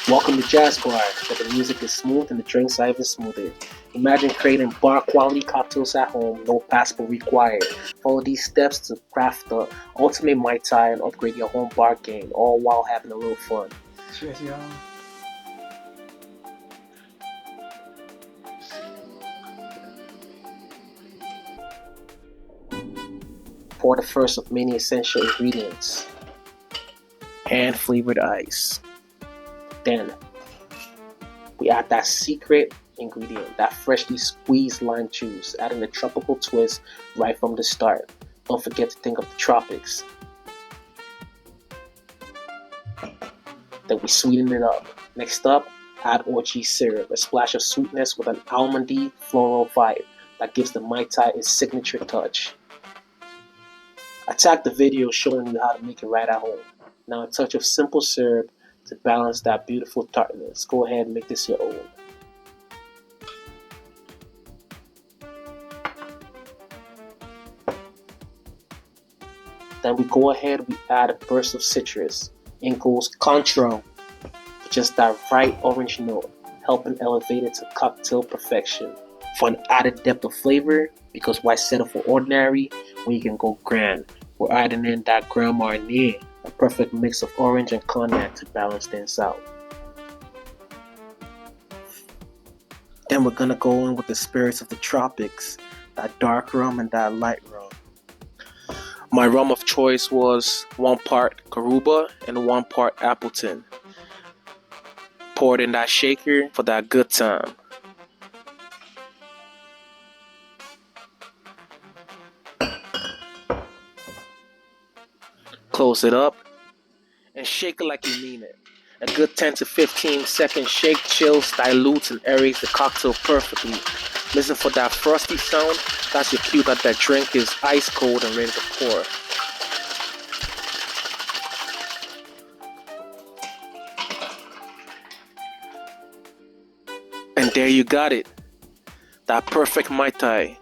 Welcome to Jazz Bar, where the music is smooth and the drinks are even smoother. Imagine creating bar quality cocktails at home, no passport required. Follow these steps to craft the ultimate Mai Tai and upgrade your home bar game, all while having a little fun. Cheers, y'all. Pour the first of many essential ingredients. Hand flavored ice. Then we add that secret ingredient, that freshly squeezed lime juice, adding a tropical twist right from the start. Don't forget to think of the tropics. Then we sweeten it up. Next up, add orgeat syrup, a splash of sweetness with an almondy floral vibe that gives the Mai Tai its signature touch. I tagged the video showing you how to make it right at home. Now a touch of simple syrup to balance that beautiful tartness. Go ahead and make this your own. Then we go ahead, we add a burst of citrus. In goes Contro, with just that right orange note, helping elevate it to cocktail perfection. For an added depth of flavor, because why settle for ordinary when you can go grand? We're adding in that Grand Marnier, a perfect mix of orange and cognac to balance things out. Then we're gonna go in with the spirits of the tropics, that dark rum and that light rum. My rum of choice was 1 part Caruba and 1 part Appleton. Poured in that shaker for that good time. Close it up and shake it like you mean it. A good 10 to 15 second shake chills, dilutes, and aerates the cocktail perfectly. Listen for that frosty sound. That's your cue that that drink is ice cold and ready to pour. And there you got it. That perfect Mai Tai.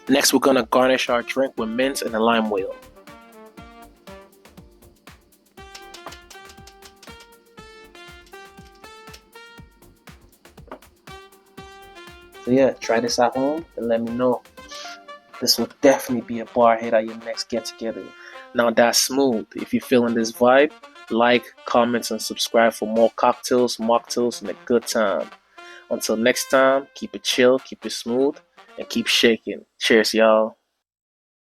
Next we're gonna garnish our drink with mint and a lime wheel. So yeah, try this at home and let me know. This will definitely be a bar hit at your next get together. Now that's smooth. If you're feeling this vibe, like, comment, and subscribe for more cocktails, mocktails, and a good time. Until next time, keep it chill, keep it smooth, and keep shaking. Cheers, y'all.